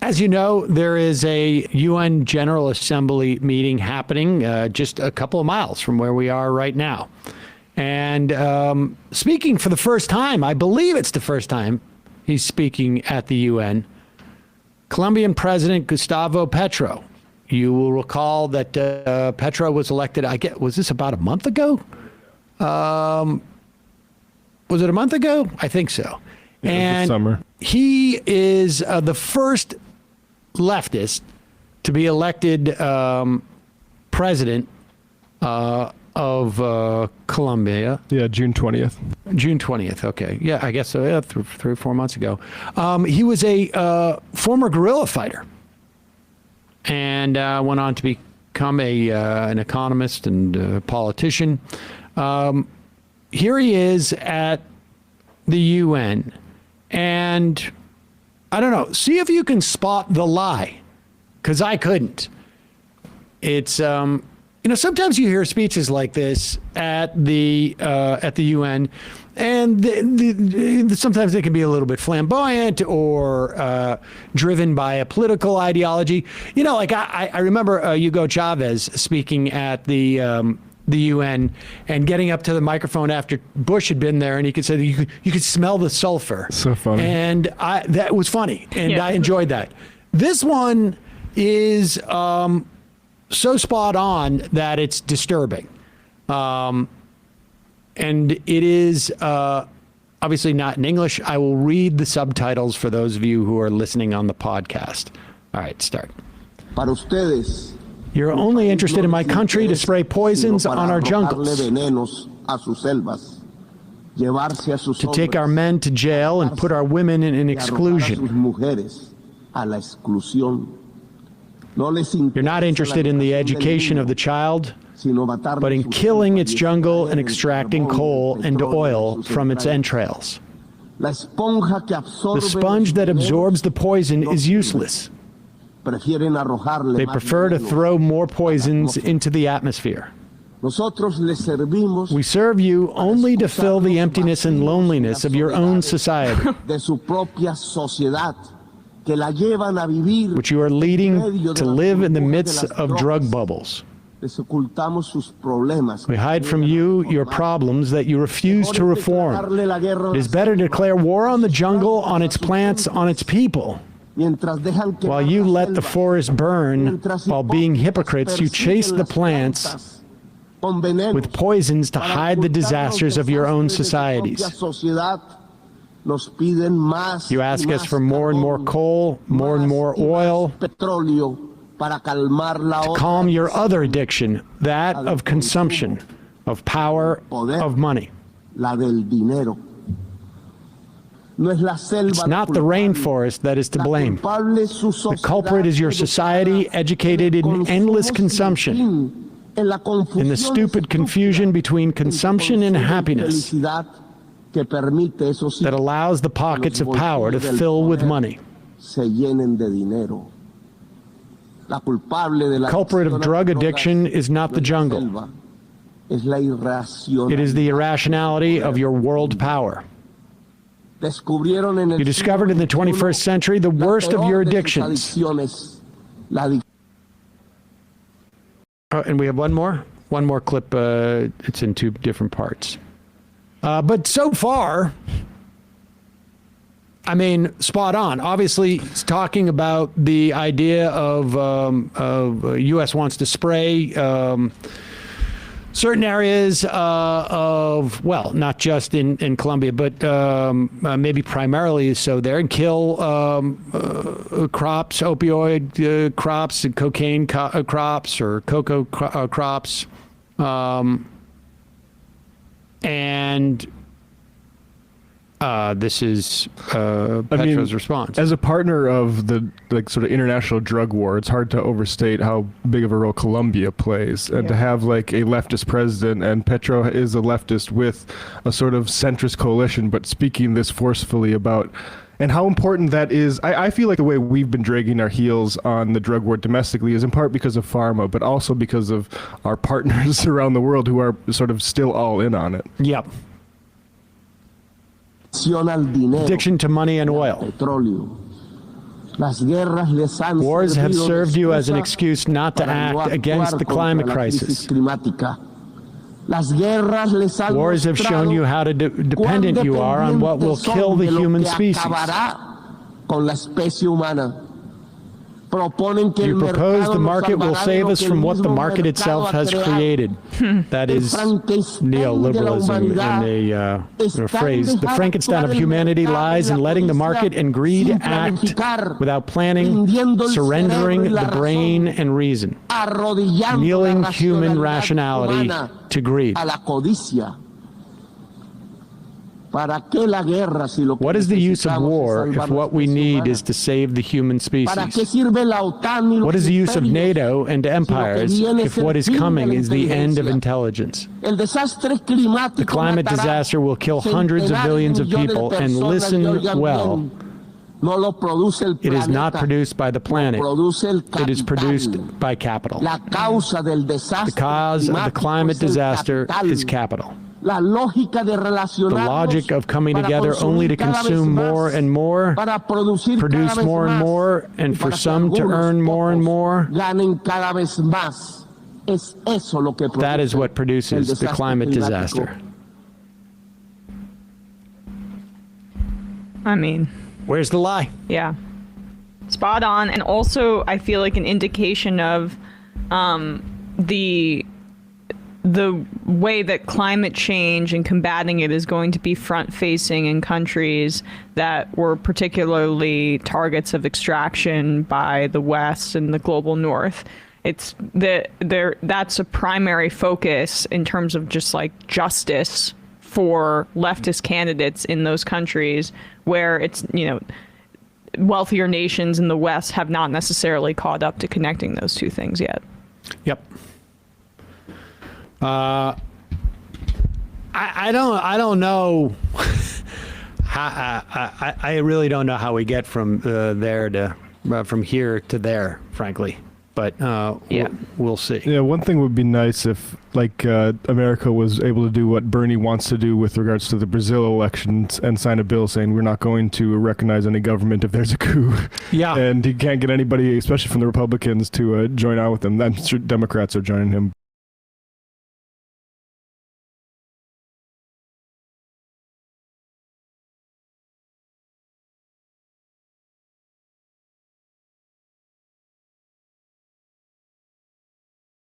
As you know, there is a UN General Assembly meeting happening just a couple of miles from where we are right now. And speaking for the first time, I believe it's the first time he's speaking at the UN, Colombian President Gustavo Petro. You will recall that Petro was elected, was this about a month ago? Was it a month ago? I think so. Yeah, and summer. He is the first leftist to be elected president of Colombia. Yeah, June 20th. June 20th. Okay. Yeah, I guess so. Yeah, 3 or 4 months ago. He was a former guerrilla fighter and went on to become an economist and politician. Here he is at the UN, and I don't know, see if you can spot the lie, because I couldn't. It's sometimes you hear speeches like this at the UN, and sometimes they can be a little bit flamboyant or driven by a political ideology. Like I remember Hugo Chavez speaking at the UN and getting up to the microphone after Bush had been there, and he could say that you could smell the sulfur. So funny. And that was funny, and I enjoyed that. This one is so spot on that it's disturbing. And it is obviously not in English. I will read the subtitles for those of you who are listening on the podcast. All right, start. Para ustedes, you're only interested in my country to spray poisons on our jungles, to take our men to jail and put our women in exclusion. You're not interested in the education of the child, but in killing its jungle and extracting coal and oil from its entrails. The sponge that absorbs the poison is useless. They prefer to throw more poisons into the atmosphere. We serve you only to fill the emptiness and loneliness of your own society, which you are leading to live in the midst of drug bubbles. We hide from you your problems that you refuse to reform. It is better to declare war on the jungle, on its plants, on its people. While you let the forest burn, while being hypocrites, you chase the plants with poisons to hide the disasters of your own societies. You ask us for more and more coal, more and more oil, to calm your other addiction, that of consumption, of power, of money. It's not the rainforest that is to blame. The culprit is your society, educated in endless consumption, in the stupid confusion between consumption and happiness that allows the pockets of power to fill with money. The culprit of drug addiction is not the jungle. It is the irrationality of your world power. You discovered in the 21st century the worst of your addictions. And we have one more clip. It's in 2 different parts. But so far, I mean, spot on. Obviously, it's talking about the idea of U.S. wants to spray certain areas of, well, not just in Colombia, but maybe primarily so there, and kill crops, opioid crops, and cocaine crops, or cocoa crops. And this is Petro's response. As a partner of the sort of international drug war, it's hard to overstate how big of a role Colombia plays. And to have like a leftist president, and Petro is a leftist with a sort of centrist coalition, but speaking this forcefully about, and how important that is. I feel like the way we've been dragging our heels on the drug war domestically is in part because of pharma, but also because of our partners around the world who are sort of still all in on it. Yep. Addiction to money and oil. Las guerras les han Wars have servido de served you as an excusa excuse not to para no act actuar against the contra climate la crisis. crisis climática. Las guerras les han Wars have shown you how dependent you are on what will kill the human species. Acabará con la especie humana. Proponen que You el propose mercado the nos market will salvará de save lo us que el from what the mismo market mercado itself ha has creado. created. That El is Frankenstein de la neoliberalism in humanidad a está en phrase. The dejar Frankenstein of actuar el humanity mercado y lies la in letting the codicia market and greed sin act planificar, without planning, rindiendo el surrendering cerebro y la the razón, brain and reason, arrodillando kneeling la human racionalidad rationality humana to greed. a la codicia. ¿Para qué la guerra si lo que What is the use of necesitamos es war salvar if la what we especie need humana? is to save the human ¿Para qué species? sirve la OTAN y los What is the use of imperios? NATO and empires if what is coming is the end of intelligence? El desastre climático The climate matará disaster will kill hundreds of centenares de billions of millones de people, and personas, y listen oigan well, bien, no lo produce el it is not planeta, produced by the planet, lo produce el it is capital. produced by capital. La causa del The desastre cause of the climático climate es el disaster capital. is capital. La lógica de The relacionarnos logic of coming para together only to consumir cada vez consume más, more and more, para producir produce cada vez more and más, more, and y for para que some to algunos earn more and pocos more, ganen cada vez más. Es eso lo que that is produce what el produces the desastre climate climático. disaster. I mean, Where's the lie? yeah. Spot on. And also, I feel like an indication of the way that climate change and combating it is going to be front-facing in countries that were particularly targets of extraction by the West and the global North. It's that's a primary focus in terms of just like justice for leftist candidates in those countries where it's, you know, wealthier nations in the West have not necessarily caught up to connecting those two things yet. Yep. I don't know. I really don't know how we get from there to from here to there, frankly. But Yeah. we'll see. Yeah, one thing would be nice if, like, America was able to do what Bernie wants to do with regards to the Brazil elections and sign a bill saying we're not going to recognize any government if there's a coup. Yeah. And he can't get anybody, especially from the Republicans, to join out with him. I'm sure Democrats are joining him.